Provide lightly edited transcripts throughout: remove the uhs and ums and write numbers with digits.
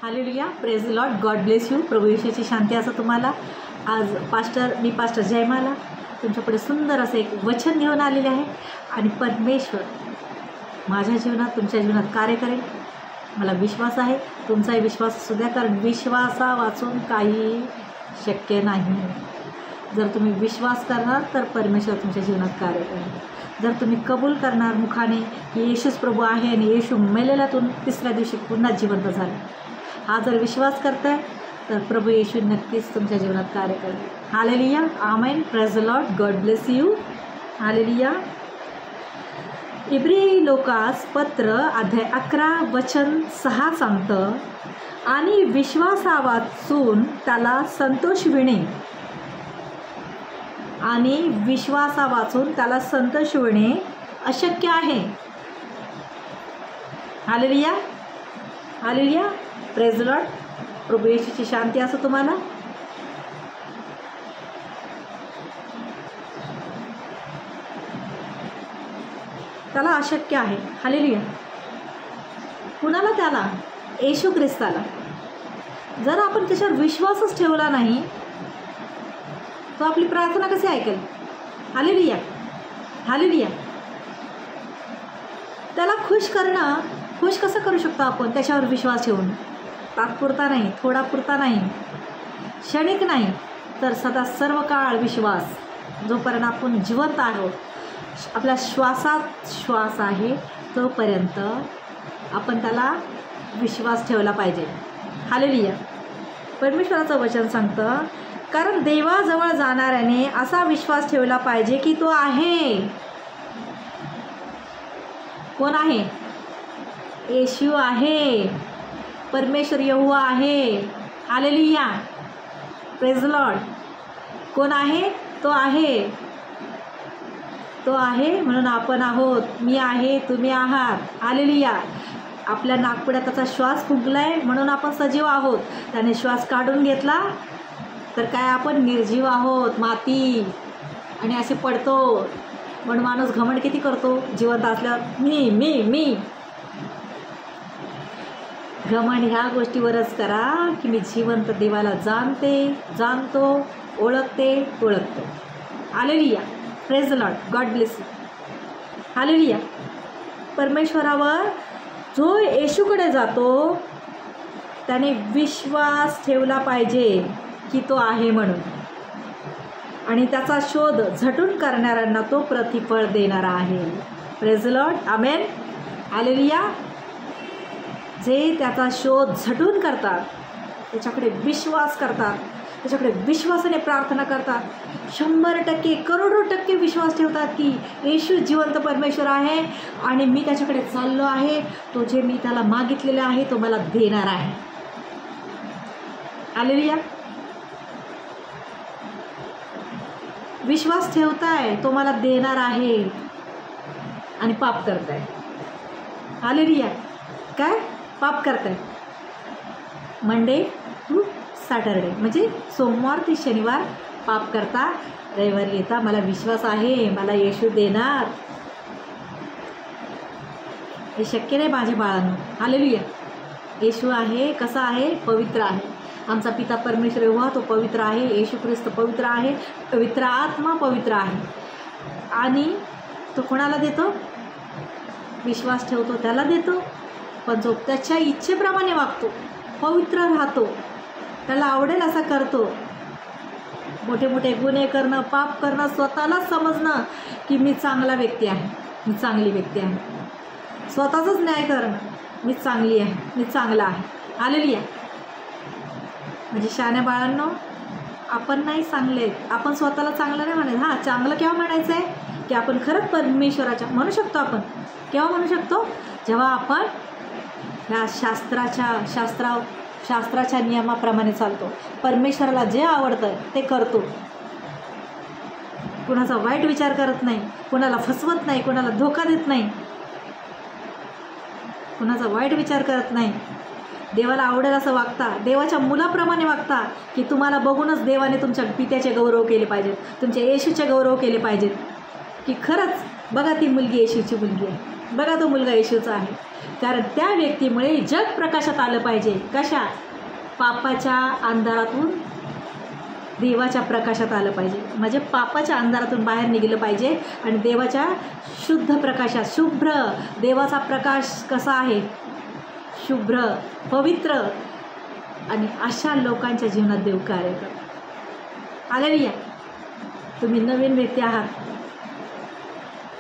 Hallelujah, praise Lord, God bless you. प्रभू येशूची शांती असं तुम्हाला. आज मी पास्टर जयमाला तुमच्यापुढे सुंदर असं एक वचन घेऊन आलेले आहे आणि परमेश्वर माझ्या जीवनात तुमच्या जीवनात कार्य करेल. मला विश्वास आहे, तुमचाही विश्वास असू द्या, कारण विश्वासा वाचून काही शक्य नाही. जर तुम्ही विश्वास करणार तर परमेश्वर तुमच्या जीवनात कार्य करेल. जर तुम्ही कबूल करणार मुखाने की येशूच प्रभू आहे आणि येशू मेलेल्यातून तिसऱ्या दिवशी पुन्हा जिवंत झाला, हा जर विश्वास करताय तर प्रभू येशू नक्कीच तुमच्या जीवनात कार्य करेल. Hallelujah, amen, praise the Lord, God bless you. Hallelujah. Every Lucas पत्र अध्याय 11 वचन 6 सांगतं, आणि विश्वासा वाचून त्याला संतोषविणे, आणि विश्वासा वाचून त्याला संतोषविणे अशक्य आहे. Hallelujah, hallelujah, praise the Lord. प्रभू येशूची शांती असो तुम्हाला. त्याला अशक्य आहे. हालेलुया. कुणाला? त्याला, येशू ख्रिस्ताला. जर आपण त्याच्यावर विश्वासच ठेवला नाही तो आपली प्रार्थना कशी ऐकेल? Hallelujah, hallelujah. त्याला खुश कसं करू शकतो आपण? त्याच्यावर विश्वास ठेवून. तात्पुरता नाही, थोडापुरता नाही, क्षणिक नाही, तर सदा सर्व काळ विश्वास. जोपर्यंत आपण जिवंत आहोत, आपल्या श्वासात श्वास आहे, तोपर्यंत आपण त्याला विश्वास ठेवला पाहिजे. हालेलुया. परमेश्वराचं वचन सांगतं, कारण देवाजवळ जाणाऱ्याने असा विश्वास ठेवला पाहिजे की तो आहे. कोण आहे? येशू आहे, परमेश्वर यहोवा आहे. Hallelujah, praise Lord. कोण आहे? तो आहे, तो आहे म्हणून आपण आहोत. मी आहे, तुम्ही आहात. हालेलुया. आपल्या नाकपुड्यात त्याचा श्वास फुगलाय म्हणून आपण सजीव आहोत. त्याने श्वास काढून घेतला तर काय आपण निर्जीव आहोत, माती, आणि असे पडतो. म्हणून माणूस घमंड किती करतो जिवंत असल्यावर? मी मी मी. घमंड ह्या गोष्टीवरच करा की मी जिवंत देवाला जाणतो, ओळखतो. Hallelujah, praise the Lord, God bless you. Hallelujah. परमेश्वरावर जो येशूकडे जातो त्याने विश्वास ठेवला पाहिजे की तो आहे म्हणून, आणि त्याचा शोध झटून करणाऱ्यांना तो प्रतिफळ देणारा आहे. Praise the Lord, amen, hallelujah. जे त्याचा शोध झटून करतात, त्याच्याकडे विश्वास करतात, त्याच्याकडे विश्वासाने प्रार्थना करतात, 100% करोडो टक्के विश्वास ठेवतात की येशू जिवंत परमेश्वर आहे आणि मी त्याच्याकडे चाललो आहे, तो जे मी त्याला मागितलेलं आहे तो मला देणार आहे. हालेलुया. विश्वास ठेवताय, तो मला देणार आहे, आणि पाप करताय. हालेलुया. काय पाप करताय? मंडे टू सॅटरडे, म्हणजे सोमवार ते शनिवार पाप करता, रविवारी येता मला विश्वास आहे मला येशू देणार. हे शक्य नाही माझ्या बाळांनो. हालेलुया. येशू आहे, कसा आहे? पवित्र आहे. आमचा पिता परमेश्वर यहोवा तो पवित्र आहे. येशू ख्रिस्त पवित्र आहे. पवित्र आत्मा पवित्र आहे. आणि तो कोणाला देतो? विश्वास ठेवतो त्याला देतो. पण जो त्याच्या इच्छेप्रमाणे वागतो, पवित्र राहतो, त्याला आवडेल असा करतो, मोठे मोठे गुन्हे करणं, पाप करणं, स्वतःलाच समजणं की मी चांगला व्यक्ती आहे, मी चांगली व्यक्ती आहे, स्वतःचाच न्याय करणं, मी चांगली आहे, मी चांगला आहे. हालेलुया. म्हणजे शहाण्या बाळांनो, आपण नाही चांगले, आपण स्वतःला चांगलं नाही म्हणायचं. हां, चांगलं केव्हा म्हणायचं आहे की आपण खरंच परमेश्वराच्या म्हणू शकतो. आपण केव्हा म्हणू शकतो? जेव्हा आपण ह्या शास्त्राच्या नियमाप्रमाणे चालतो, परमेश्वराला जे आवडतं ते करतो, कुणाचा वाईट विचार करत नाही, कुणाला फसवत नाही, कुणाला धोका देत नाही, कुणाचा वाईट विचार करत नाही, देवाला आवडेल असं वागता, देवाच्या मुलाप्रमाणे वागता की तुम्हाला बघूनच देवाने तुमच्या पित्याचे गौरव केले पाहिजेत, तुमच्या येशूचे गौरव केले पाहिजेत की खरंच बघा ती मुलगी येशूची मुलगी आहे. बघा तो मुलगा येशूचा आहे. कारण त्या व्यक्तीमुळे जग प्रकाशात आलं पाहिजे. कशा? पापाच्या अंधारातून देवाच्या प्रकाशात आलं पाहिजे. म्हणजे पापाच्या अंधारातून बाहेर निघालं पाहिजे आणि देवाच्या शुद्ध प्रकाशात, शुभ्र देवाचा प्रकाश कसा आहे? शुभ्र, पवित्र. आणि अशा लोकांच्या जीवनात देव कार्य करतो. हालेलुया. तुम्ही नवीन व्यक्ती आहात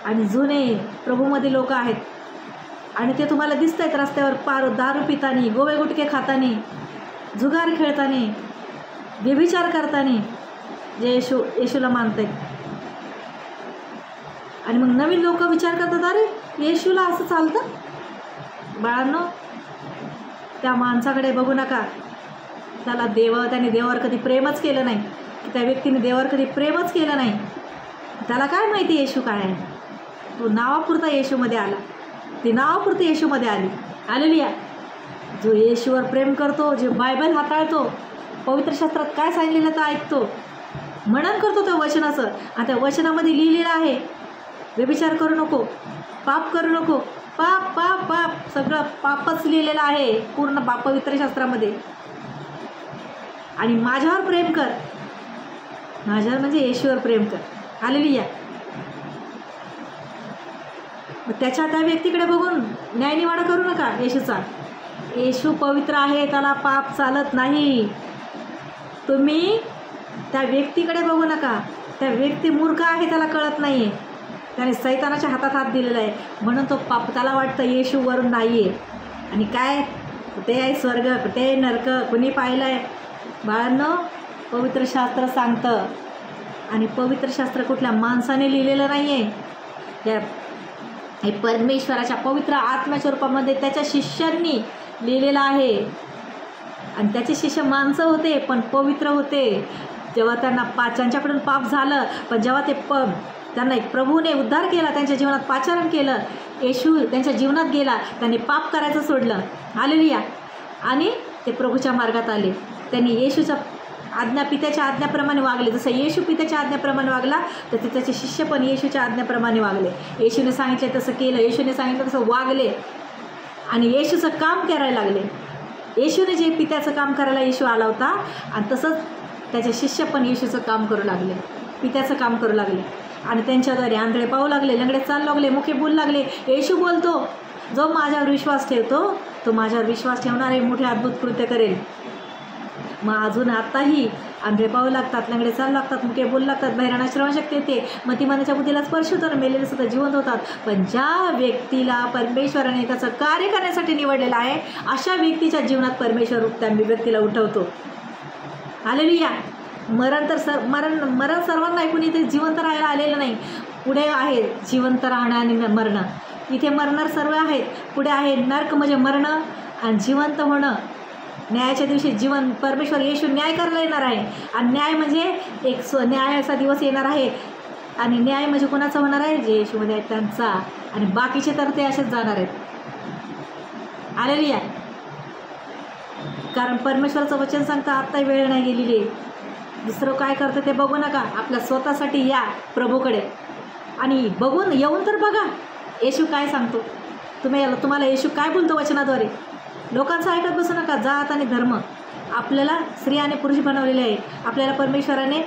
आणि जुने प्रभूमध्ये लोक आहेत आणि ते तुम्हाला दिसत आहेत रस्त्यावर दारू पितानी, गोवे गुटके खातानी, जुगार खेळतानी, व्यभिचार करतानी, जे येशूला मानतात. आणि मग नवीन लोक विचार करतात, अरे येशूला असं चालतं? बाळांनो, त्या माणसाकडे बघू नका. त्याने देवावर कधी प्रेमच केलं नाही. त्या व्यक्तीने देवावर कधी प्रेमच केलं नाही. त्याला काय माहिती येशू काय आहे? तो नावापुरता येशूमध्ये आला, ती नावापुरती येशूमध्ये आली. हालेलुया. जो येशूवर प्रेम करतो, जे बायबल हाताळतो, पवित्र शास्त्रात काय सांगितलेलं तर ऐकतो, मनन करतो त्या वचनाचं. आणि त्या वचनामध्ये लिहिलेलं आहे, व्यभिचार करू नको, पाप करू नको. पाप पाप पाप सगळं पापच लिहिलेलं आहे पूर्ण पवित्र शास्त्रामध्ये. आणि माझ्यावर प्रेम कर, माझ्यावर म्हणजे येशूवर प्रेम कर. हालेलुया. मग त्या व्यक्तीकडे बघून न्यायनिवाडा करू नका येशूचा. येशू पवित्र आहे, त्याला पाप चालत नाही. तुम्ही त्या व्यक्तीकडे बघू नका. त्या व्यक्ती मूर्ख आहे, त्याला कळत नाही आहे. त्याने सैतानाच्या हातात हात दिलेला आहे म्हणून तो पाप, त्याला वाटतं येशू वरून नाही आहे. आणि काय, कुठे आहे स्वर्ग, कुठे आहे नरक, कुणी पाहिलं आहे? बाळांनो, पवित्र शास्त्र सांगतं. आणि पवित्र शास्त्र कुठल्या माणसाने लिहिलेलं नाही आहे. हे परमेश्वराच्या पवित्र आत्म्याच्या रूपामध्ये त्याच्या शिष्यांनी लिहिलेलं आहे. आणि त्याचे शिष्य माणसं होते पण पवित्र होते. जेव्हा त्यांच्याकडून पाप झालं, पण जेव्हा त्यांना एक प्रभूने उद्धार केला, त्यांच्या जीवनात पाचारण केलं, येशू त्यांच्या जीवनात गेला, त्यांनी पाप करायचं सोडलं. हालेलुया. आणि ते प्रभूच्या मार्गात आले. त्यांनी येशूच्या पित्याच्या आज्ञाप्रमाणे वागले. जसं येशू पित्याच्या आज्ञाप्रमाणे वागला, तर त्याचे शिष्य पण येशूच्या आज्ञाप्रमाणे वागले. येशूने सांगितले तसं केलं, येशूने सांगितलं तसं वागले आणि येशूचं काम करायला लागले. येशूने जे पित्याचं काम करायला येशू आला होता, आणि तसंच त्याचे शिष्य पण येशूचं काम करू लागले, पित्याचं काम करू लागले. आणि त्यांच्याद्वारे आंधळे पाहू लागले, लंगडे चालू लागले, मुखे बोलू लागले. येशू बोलतो, जो माझ्यावर विश्वास ठेवतो तो माझ्यावर विश्वास ठेवणारे मोठे अद्भुत कृत्य करेल. मग अजून आत्ताही आंधळे पाहू लागतात, लंगडे चालू लागतात, मुके बोलू लागतात, बहिराणा श्रवणशक्ती येते, मतिमानाच्या बुद्धीला स्पर्श होतात, मेलेले सुद्धा जिवंत होतात. पण ज्या व्यक्तीला परमेश्वराने त्याचं कार्य करण्यासाठी निवडलेलं आहे, अशा व्यक्तीच्या जीवनात परमेश्वर त्या व्यक्तीला उठवतो. हालेलुया. मरण सर्वांना ऐकून इथे जिवंत राहायला आलेलं नाही. पुढे आहे जिवंत राहणं आणि मरणं. इथे मरणार सर्व आहेत, पुढे आहे नरक म्हणजे मरणं आणि जिवंत होणं. न्यायाच्या दिवशी जीवन, परमेश्वर येशू न्याय करायला येणार आहे. आणि न्याय म्हणजे एक न्यायाचा दिवस येणार आहे. आणि न्याय म्हणजे कोणाचा होणार आहे? जे येशूमध्ये आहेत त्यांचा. आणि बाकीचे तर ते असेच जाणार आहेत. हालेलुया. कारण परमेश्वराचं वचन सांगतं, आत्ता वेळ नाही गेलेली आहे. दुसरं काय करतं ते बघू नका, आपल्या स्वतःसाठी या प्रभूकडे आणि बघून येऊन तर बघा येशू काय सांगतो. तुम्हाला येशू काय बोलतो वचनाद्वारे. लोकांचं ऐकत बसू नका. जात आणि धर्म, आपल्याला स्त्री आणि पुरुष बनवलेले आहे. आपल्याला परमेश्वराने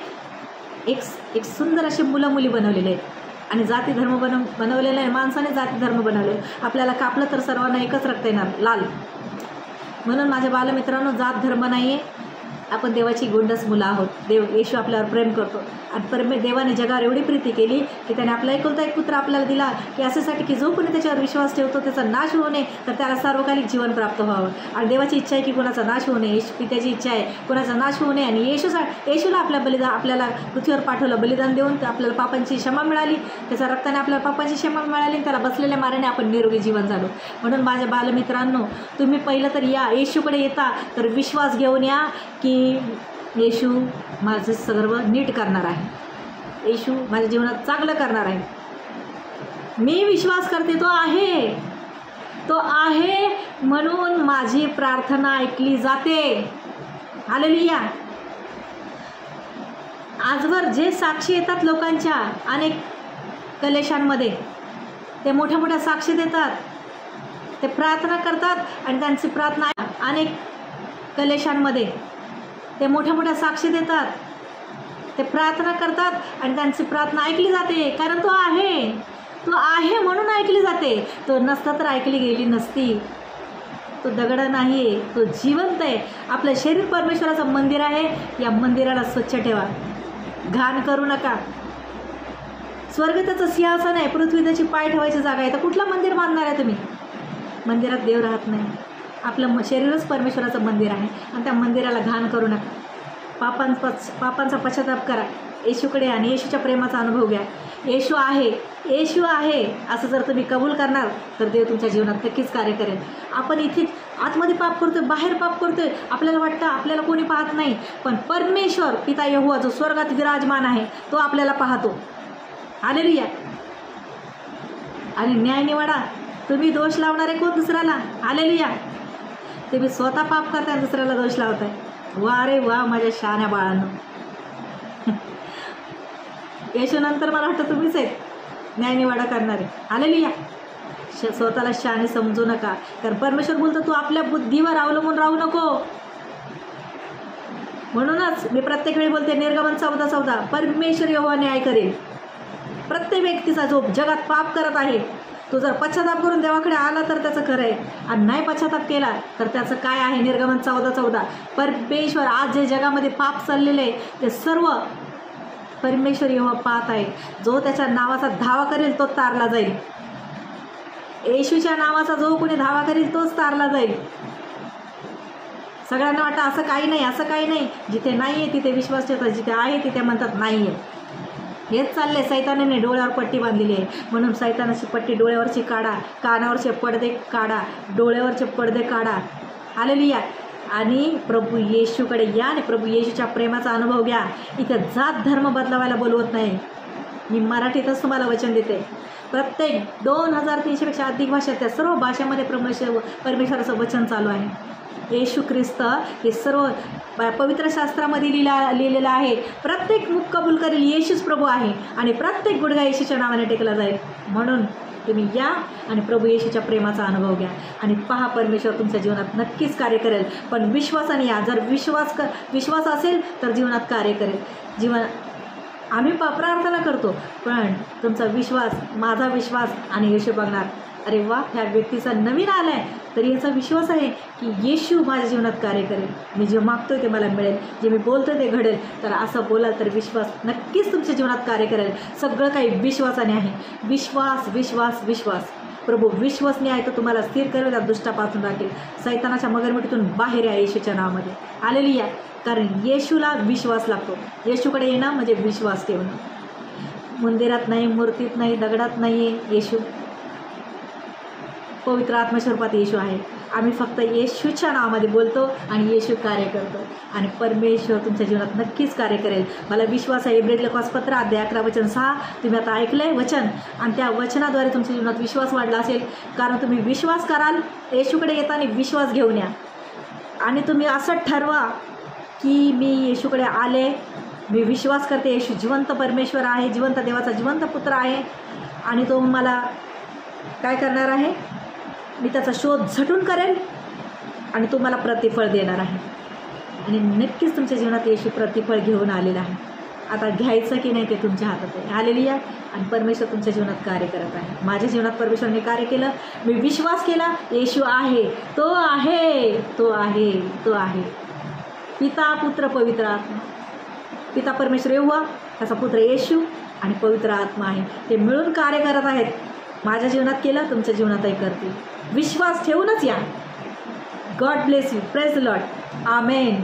एक सुंदर असे मुलं मुली बनवलेले आहेत आणि जाती धर्म बनवलेला आहे. माणसाने जाती धर्म बनवले. आपल्याला कापलं तर सर्वांना एकच रक्त येणार, लाल. म्हणून माझ्या बालमित्रांनो, जात धर्म नाही आहे, आपण देवाची गोंडस मुलं आहोत. येशू आपल्यावर प्रेम करतो आणि देवाने जगावर एवढी प्रीती केली की त्याने आपला एकुलता एक पुत्र आपल्याला दिला, की अशासाठी की जो कोणी त्याच्यावर विश्वास ठेवतो त्याचा नाश होऊ नये, तर त्याला सार्वकालिक जीवन प्राप्त व्हावं. आणि देवाची इच्छा आहे की कोणाचा नाश होऊ नये. पित्याची इच्छा आहे कोणाचा नाश होऊ नये. आणि येशूला आपल्याला पृथ्वीवर पाठवलं, बलिदान देऊन आपल्याला पापांची क्षमा मिळाली, त्याच्या रक्ताने आपल्याला पापांची क्षमा मिळाली, त्याला बसलेल्या मार्गाने आपण निरोगी जीवन झालो. म्हणून माझ्या बालमित्रांनो, तुम्ही पहिलं तर या येशूकडे येता तर विश्वास घेऊन या की येशू माझं सर्व नीट करणार आहे. येशू माझ्या जीवनात चांगलं करणार आहे. मी विश्वास करते तो आहे म्हणून माझी प्रार्थना ऐकली जाते. हालेलुया. आजवर जे साक्षी येतात लोकांच्या अनेक कलेशांमध्ये, ते मोठ्या मोठ्या साक्षी देतात, ते प्रार्थना करतात आणि त्यांची प्रार्थना अनेक कलेशांमध्ये ते मोठ्या मोठ्या साक्षी देतात, ते प्रार्थना करतात आणि त्यांची प्रार्थना ऐकली जाते. कारण तो आहे म्हणून ऐकली जाते. तो नसता तर ऐकली गेली नसती. तो दगड नाही आहे, तो जिवंत आहे. आपलं शरीर परमेश्वराचं मंदिर आहे. या मंदिराला स्वच्छ ठेवा, घाण करू नका. स्वर्ग त्याचं सिंहासन आहे, पृथ्वी त्याची पाय ठेवायची जागा आहे. तर कुठलं मंदिर बांधणार आहे तुम्ही? मंदिरात देव राहत नाही. आपलं शरीरच परमेश्वराचं मंदिर आहे आणि त्या मंदिराला घाण करू नका. पापांचा पश्चाताप करा, येशूकडे आणि येशूच्या प्रेमाचा अनुभव घ्या. येशू आहे असं जर तुम्ही कबूल करणार तर देव तुमच्या जीवनात नक्कीच कार्य करेल. आपण इथे आतमध्ये पाप करतोय, बाहेर पाप करतोय, आपल्याला वाटतं आपल्याला कोणी पाहत नाही, पण परमेश्वर पिता यहोवा जो स्वर्गात विराजमान आहे तो आपल्याला पाहतो. हालेलुया. आणि न्याय निवाडा. तुम्ही दोष लावणारे कोण? दुसऱ्याला. हालेलुया. तुम्ही स्वतः पाप करताय, दुसऱ्याला दोष लावताय. वा रे वा माझ्या शहाण्या बाळांनो. येशूनंतर मला वाटतं तुम्हीच आहे न्यायनिवाडा करणारे. हालेलुया. स्वतःला शहाणे समजू नका, कारण परमेश्वर बोलतो तू आपल्या बुद्धीवर अवलंबून राहू नको. म्हणूनच मी प्रत्येक वेळी बोलते, निर्गमन 14:14 परमेश्वर यहोवा न्याय करेल. प्रत्येक व्यक्तीचा जो जगात पाप करत आहे तो जर पश्चाताप करून देवाकडे आला तर त्याचं खरं आहे, आणि नाही पश्चाताप केला तर त्याचं काय आहे? निर्गमन 14:14 परमेश्वर आज जे जगामध्ये पाप चाललेले आहे ते सर्व परमेश्वर यहोवा पाहत आहे. जो त्याच्या नावाचा धावा करेल तो तारला जाईल. येशूच्या नावाचा जो कोणी धावा करेल तोच तारला जाईल. सगळ्यांना वाटतं असं काही नाही. जिथे नाही आहे तिथे विश्वास ठेवतात, जिथे आहे तिथे म्हणतात नाही आहे. हेच चालले. सैतानाने डोळ्यावर पट्टी बांधलेली आहे. म्हणून सैतानाची पट्टी डोळ्यावरची काढा, कानावरचे पडदे काढा, डोळ्यावरचे पडदे काढा. हालेलुया. आणि प्रभू येशूकडे या आणि प्रभू येशूच्या प्रेमाचा अनुभव घ्या. इथे जात धर्म बदलावायला बोलवत नाही. मी मराठीतच तुम्हाला वचन देते. प्रत्येक 2300पेक्षा अधिक भाषा, त्या सर्व भाषेमध्ये परमेश्वराचं वचन चालू आहे. येशू ख्रिस्त हे सर्व पवित्र शास्त्रामध्ये लिहिलेलं आहे. प्रत्येक मुख कबूल करेल येशूच प्रभू आहे आणि प्रत्येक गुडघा येशूच्या नावाने टेकला जाईल. म्हणून तुम्ही या आणि प्रभू येशूच्या प्रेमाचा अनुभव घ्या आणि पहा, परमेश्वर तुमच्या जीवनात नक्कीच कार्य करेल. पण विश्वासाने या. जर विश्वास असेल तर जीवनात कार्य करेल. आम्ही प्रार्थना करतो, पण तुमचा विश्वास, माझा विश्वास आणि येशू बघणार. अरे वा, ह्या व्यक्तीचा नवीन आला आहे तरी याचा विश्वास आहे की येशू माझ्या जीवनात कार्य करेल. मी जे मागतोय ते मला मिळेल, जे मी बोलतोय ते घडेल. तर असं बोलाल तर विश्वास नक्कीच तुमच्या जीवनात कार्य करेल. सगळं काही विश्वासाने आहे. विश्वास. प्रभू विश्वसनीय आहे, तो तुम्हाला स्थिर करेल, त्या दुष्टापासून राखेल. सैतानाच्या मगरमिठीतून बाहेर या येशूच्या नावामध्ये. हालेलुया. कारण येशूला विश्वास लागतो. येशूकडे येणं म्हणजे विश्वास ठेवणं. मंदिरात नाही, मूर्तीत नाही, दगडात नाही आहे येशू. पवित्र आत्मस्वरूपात येशू आहे. आम्ही फक्त येशूच्या नावामध्ये बोलतो आणि येशू कार्य करतो आणि परमेश्वर तुमच्या जीवनात नक्कीच कार्य करेल. मला विश्वास आहे. इब्रानिय पत्र अध्याय 11:6 तुम्ही आता ऐकलंय वचन, आणि त्या वचनाद्वारे तुमच्या जीवनात विश्वास वाढला असेल. कारण तुम्ही विश्वास कराल. येशूकडे येताना विश्वास घेऊन या आणि तुम्ही असं ठरवा की मी येशूकडे आले, मी विश्वास करते येशू जिवंत परमेश्वर आहे, जिवंत देवाचा जिवंत पुत्र आहे आणि तो मला काय करणार आहे? मी त्याचा शोध झटून करेल आणि तो मला प्रतिफळ देणार आहे. आणि नक्कीच तुमच्या जीवनात येशू प्रतिफळ घेऊन आलेला आहे. आता घ्यायचं की नाही ते तुमच्या हातात आहे. हालेलुया. आणि परमेश्वर तुमच्या जीवनात कार्य करत आहे. माझ्या जीवनात परमेश्वराने कार्य केलं. मी विश्वास केला. येशू आहे, तो आहे. पिता, पुत्र, पवित्र आत्मा. पिता परमेश्वर यहोवा, त्याचा पुत्र येशू आणि पवित्र आत्मा आहे. ते मिळून कार्य करत आहेत. माझ्या जीवनात केलं, तुमच्या जीवनातही करतील. विश्वास ठेवूनच या. God bless you. Praise the Lord. Amen.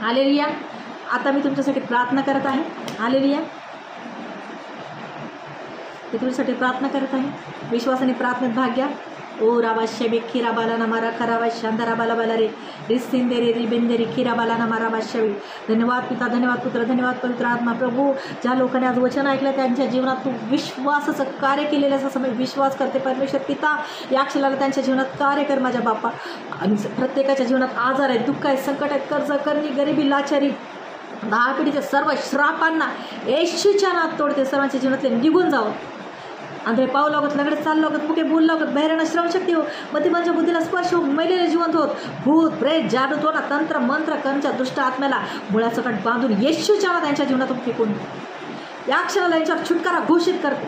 Hallelujah. आता मी तुमच्यासाठी प्रार्थना करत आहे. हालेलुया. मी तुमच्यासाठी प्रार्थना करत आहे. विश्वासाने प्रार्थनेत भाग घ्या. ओ राबाशे बे खिरा बाला मारा खराबा शांतारा बाला बाला रे रिस्तिंदे रे रिबेंदे रे खिरा बाला मारा बाशावी. धन्यवाद पिता, धन्यवाद पुत्र, धन्यवाद पवित्र आत्मा. प्रभू, ज्या लोकांनी आज वचन ऐकलं त्यांच्या जीवनात तू विश्वासाचं कार्य केलेलं असं मी विश्वास करते. परमेश्वर पिता, या क्षणाला त्यांच्या जीवनात कार्य कर माझ्या बापा. आणि प्रत्येकाच्या जीवनात आजार आहे, दुःख आहे, संकट आहे, कर्ज, करणी, गरिबी, लाचारी, दहा पिढीच्या सर्व श्रापांना येशूच्या नावात तोडते. सर्वांच्या जीवनातले निघून जावं. आंधळे पाव लागत, लगडे चाल लागत, मुके बोल लागत, बहिऱ्यांना श्रवणशक्ती हो, मतिमंच्या बुद्धीला स्पर्श हो, मेलेले जिवंत होत, भूत प्रेत जादू टोना तंत्र मंत्र कंच्या दुष्ट आत्म्याला मुळासकट बांधून येशूच्या नावात त्यांच्या जीवनातून फेकून या क्षणाला यांच्यावर छुटकारा घोषित करते.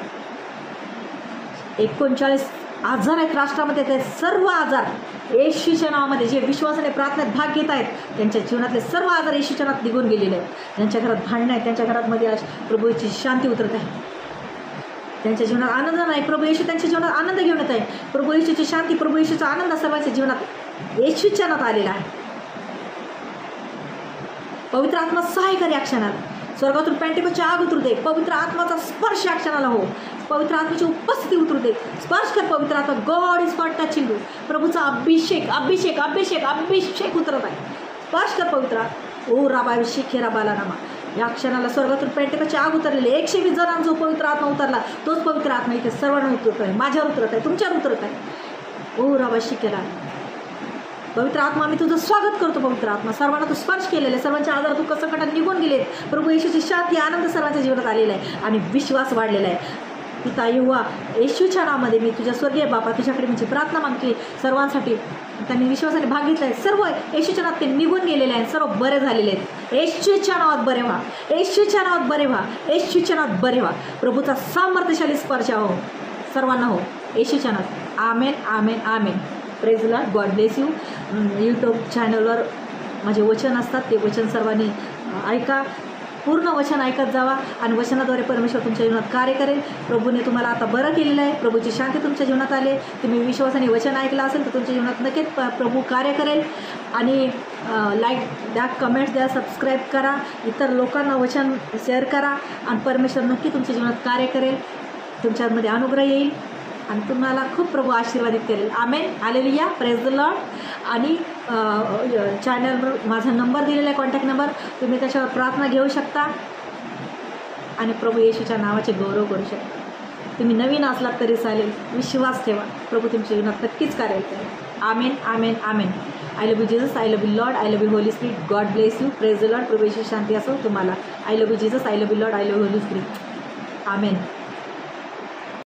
39 आजार आहेत राष्ट्रामध्ये, ते सर्व आजार येशूच्या नावामध्ये जे विश्वासाने प्रार्थनेत भाग घेत आहेत त्यांच्या जीवनातले सर्व आजार येशूच्या नावात निघून गेलेले आहेत. त्यांच्या घरात भांडणं आहेत, त्यांच्या घरामध्ये प्रभूची शांती उतरत आहे, त्यांच्या जीवनात आनंद नाही, प्रभू येशू त्यांच्या जीवनात आनंद घेऊन येत आहे. प्रभू येशूची शांती, प्रभू येशूचा आनंद सर्वांच्या जीवनात येशूच्या नावात आलेला आहे. पवित्र आत्मा सहाय्य कर या क्षणाला, स्वर्गातून पेंटेकोस्टची आग उतरू दे, पवित्र आत्माचा स्पर्श या क्षणाला हो, पवित्र आत्म्याची उपस्थिती उतरू दे, स्पर्श कर पवित्र आत्मा. God is for touching you, प्रभूचा अभिषेक अभिषेक अभिषेक अभिषेक उतरत आहे, स्पर्श कर पवित्र. ओ राबाभिषेक हे राबाला नामा या क्षणाला स्वर्गातून पेंटेकोस्टची आग उतरलेली 120 जणांचा जो पवित्र आत्मा उतरला तोच पवित्र आत्मा इथे सर्वांना उतरत आहे, माझ्यावर उतरत आहे, तुमच्यावर उतरत आहे. ओ राबाशिकेला पवित्र आत्मा आम्ही तुझं स्वागत करतो. पवित्र आत्मा सर्वांना तू स्पर्श केलेले, सर्वांच्या आजार तू कसं कटात निघून गेले. प्रभू येशूची शांती आनंद सर्वांच्या जीवनात आलेला आहे आणि विश्वास वाढलेला आहे. पिता येहोवा येशूच्या नावामध्ये मी तुझ्या स्वर्गीय बापा तुझ्याकडे म्हणजे प्रार्थना मागते सर्वांसाठी. त्यांनी विश्वासाने भाग घेतला आहे, सर्व येशूच्या नावात ते निघून गेलेले आहेत, सर्व बरे झालेले आहेत. येशूच्या नावात बरे व्हा, येशूच्या नावात बरे व्हा, येशूच्या नावात बरे व्हा. प्रभूचा सामर्थ्यशाली स्पर्श हो सर्वांना हो येशूच्या नावात. Amen amen amen. Praise Lord. God bless you. YouTube चॅनलवर माझे वचन असतात, ते वचन सर्वांनी ऐका, पूर्ण वचन ऐकत जावा आणि वचनाद्वारे परमेश्वर तुमच्या जीवनात कार्य करेल. प्रभूने तुम्हाला आता बरं केलेलं आहे, प्रभूची शांती तुमच्या जीवनात आली. तुम्ही विश्वासाने वचन ऐकलं असेल तर तुमच्या जीवनात नक्कीच प्रभू कार्य करेल. आणि लाईक द्या, कमेंट्स द्या, सबस्क्राईब करा, इतर लोकांना वचन शेअर करा आणि परमेश्वर नक्की तुमच्या जीवनात कार्य करेल, तुमच्यामध्ये अनुग्रह येईल आणि तुम्हाला खूप प्रभू आशीर्वादित करेल. आमेन. हालेलुया. Praise the Lord. आणि चॅनलवर माझा नंबर दिलेला आहे, कॉन्टॅक्ट नंबर, तुम्ही त्याच्यावर प्रार्थना घेऊ शकता आणि प्रभू येशूच्या नावाचे गौरव करू शकता. तुम्ही नवीन असलात तरी चालेल, विश्वास ठेवा, प्रभू तुमच्या जीवनात नक्कीच कार्य करेल. Amen amen amen. I love you Jesus, I love you Lord, I love you holy spirit. God bless you. Praise the Lord. प्रभू येशू शांती असो तुम्हाला. I love you Jesus, I love you Lord, I love you holy spirit. Amen.